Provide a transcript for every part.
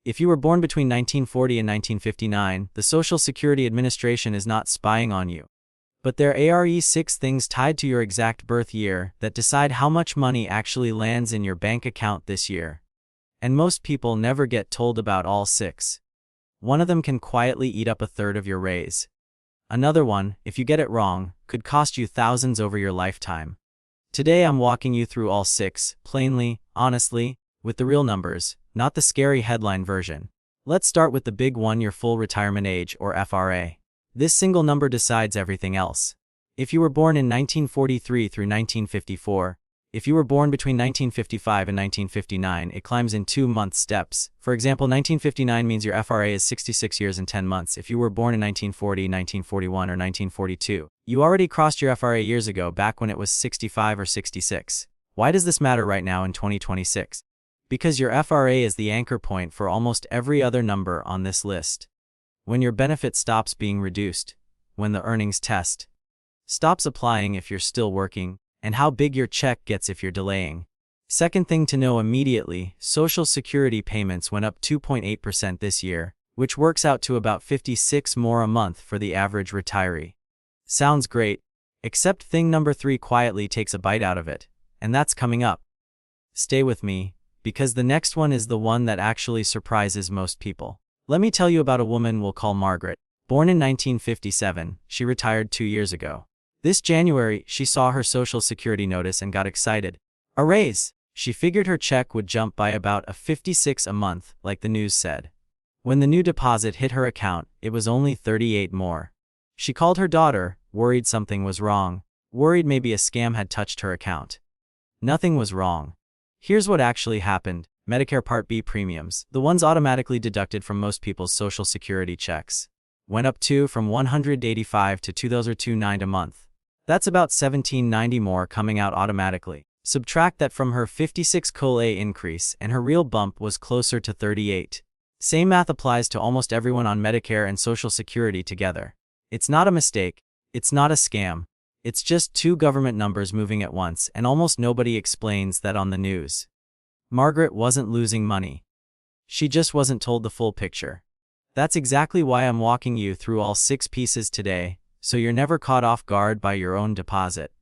If you were born between 1940 and 1959, the Social Security Administration is not spying on you. But there are 6 things tied to your exact birth year that decide how much money actually lands in your bank account this year. And most people never get told about all 6. One of them can quietly eat up a third of your raise. Another one, if you get it wrong, could cost you thousands over your lifetime. Today I'm walking you through all 6, plainly, honestly, with the real numbers, not the scary headline version. Let's start with the big one, your full retirement age, or FRA. This single number decides everything else. If you were born in 1943 through 1954, if you were born between 1955 and 1959, it climbs in 2-month steps. For example, 1959 means your FRA is 66 years and 10 months. If you were born in 1940, 1941, or 1942, you already crossed your FRA years ago, back when it was 65 or 66. Why does this matter right now in 2026? Because your FRA is the anchor point for almost every other number on this list. When your benefit stops being reduced, when the earnings test stops applying if you're still working, and how big your check gets if you're delaying. Second thing to know immediately, Social Security payments went up 2.8% this year, which works out to about $56 more a month for the average retiree. Sounds great, except thing number 3 quietly takes a bite out of it, and that's coming up. Stay with me, because the next one is the one that actually surprises most people. Let me tell you about a woman we'll call Margaret. Born in 1957, she retired 2 years ago. This January, she saw her Social Security notice and got excited. A raise! She figured her check would jump by about $56 a month, like the news said. When the new deposit hit her account, it was only $38 more. She called her daughter, worried something was wrong, worried maybe a scam had touched her account. Nothing was wrong. Here's what actually happened. Medicare Part B premiums, the ones automatically deducted from most people's Social Security checks, went up from $185 to $229 a month. That's about $17.90 more coming out automatically. Subtract that from her 56 increase and her real bump was closer to 38. Same math applies to almost everyone on Medicare and Social Security together. It's not a mistake. It's not a scam. It's just 2 government numbers moving at once, and almost nobody explains that on the news. Margaret wasn't losing money. She just wasn't told the full picture. That's exactly why I'm walking you through all 6 pieces today, so you're never caught off guard by your own deposit.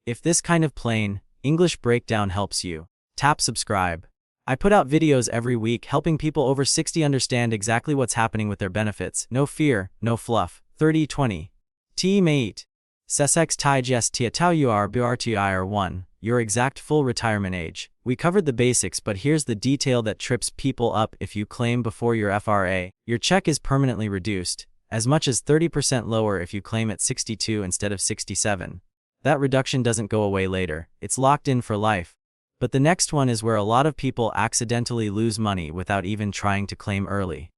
If this kind of plain English breakdown helps you, tap subscribe. I put out videos every week helping people over 60 understand exactly what's happening with their benefits. No fear, no fluff. 30-20. T-mate. SSA tai gst tau ur brtir 1. Your exact full retirement age. We covered the basics, but here's the detail that trips people up. If you claim before your FRA, your check is permanently reduced, as much as 30% lower if you claim at 62 instead of 67. That reduction doesn't go away later, it's locked in for life. But the next one is where a lot of people accidentally lose money without even trying to claim early.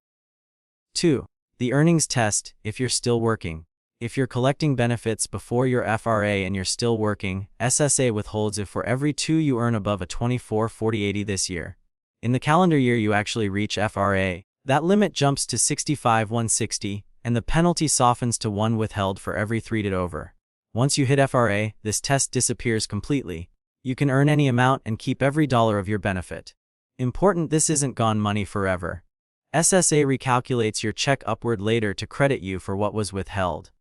2. The earnings test, if you're still working. If you're collecting benefits before your FRA and you're still working, SSA withholds it for every 2 you earn above a 24/40/80 this year. In the calendar year you actually reach FRA, that limit jumps to 65/160, and the penalty softens to 1 withheld for every 3 it over. Once you hit FRA, this test disappears completely. You can earn any amount and keep every dollar of your benefit. Important, this isn't gone money forever. SSA recalculates your check upward later to credit you for what was withheld.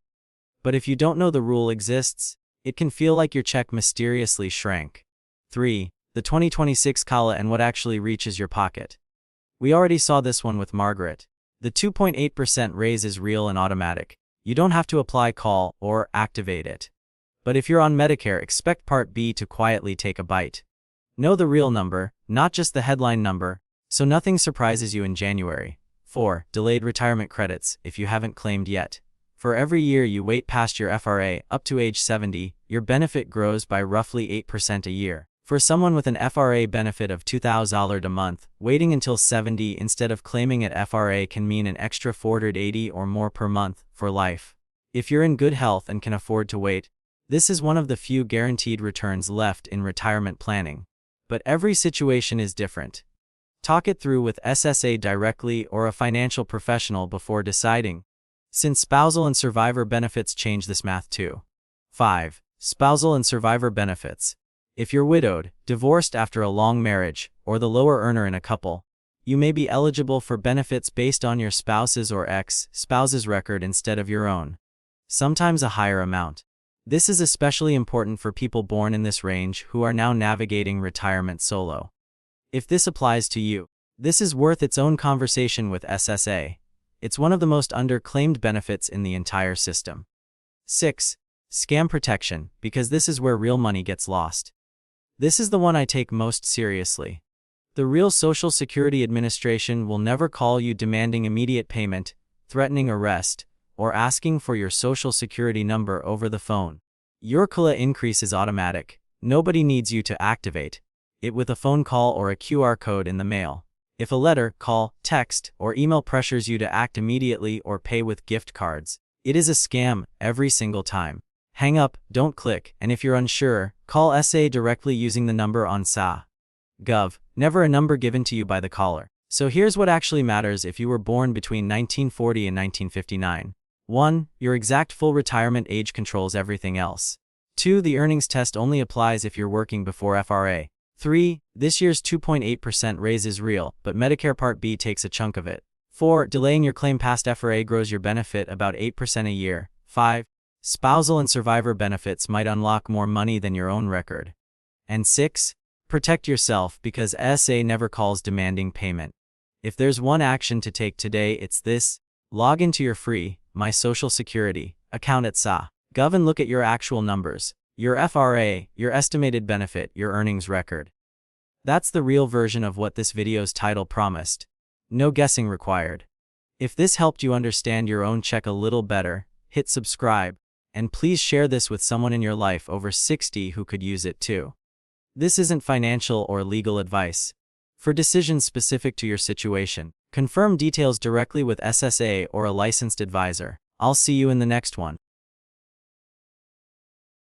But if you don't know the rule exists, it can feel like your check mysteriously shrank. 3. The 2026 CALA and what actually reaches your pocket. We already saw this one with Margaret. The 2.8% raise is real and automatic. You don't have to apply, call, or activate it. But if you're on Medicare, expect Part B to quietly take a bite. Know the real number, not just the headline number, so nothing surprises you in January. 4. Delayed retirement credits, if you haven't claimed yet. For every year you wait past your FRA, up to age 70, your benefit grows by roughly 8% a year. For someone with an FRA benefit of $2,000 a month, waiting until 70 instead of claiming at FRA can mean an extra $480 or more per month, for life. If you're in good health and can afford to wait, this is one of the few guaranteed returns left in retirement planning. But every situation is different. Talk it through with SSA directly or a financial professional before deciding, since spousal and survivor benefits change this math too. 5. Spousal and survivor benefits. If you're widowed, divorced after a long marriage, or the lower earner in a couple, you may be eligible for benefits based on your spouse's or ex-spouse's record instead of your own, sometimes a higher amount. This is especially important for people born in this range who are now navigating retirement solo. If this applies to you, this is worth its own conversation with SSA. It's one of the most underclaimed benefits in the entire system. 6. Scam protection, because this is where real money gets lost. This is the one I take most seriously. The real Social Security Administration will never call you demanding immediate payment, threatening arrest, or asking for your Social Security number over the phone. Your COLA increase is automatic. Nobody needs you to activate it with a phone call or a QR code in the mail. If a letter, call, text, or email pressures you to act immediately or pay with gift cards, it is a scam every single time. Hang up, don't click, and if you're unsure, call SA directly using the number on SSA.gov, never a number given to you by the caller. So here's what actually matters if you were born between 1940 and 1959. 1. Your exact full retirement age controls everything else. 2. The earnings test only applies if you're working before FRA. 3. This year's 2.8% raise is real, but Medicare Part B takes a chunk of it. 4. Delaying your claim past FRA grows your benefit about 8% a year. 5. Spousal and survivor benefits might unlock more money than your own record. And 6. Protect yourself because SA never calls demanding payment. If there's one action to take today, it's this. Log into your free My Social Security account at SSA.gov and look at your actual numbers, your FRA, your estimated benefit, your earnings record. That's the real version of what this video's title promised. No guessing required. If this helped you understand your own check a little better, hit subscribe, and please share this with someone in your life over 60 who could use it too. This isn't financial or legal advice. For decisions specific to your situation, confirm details directly with SSA or a licensed advisor. I'll see you in the next one.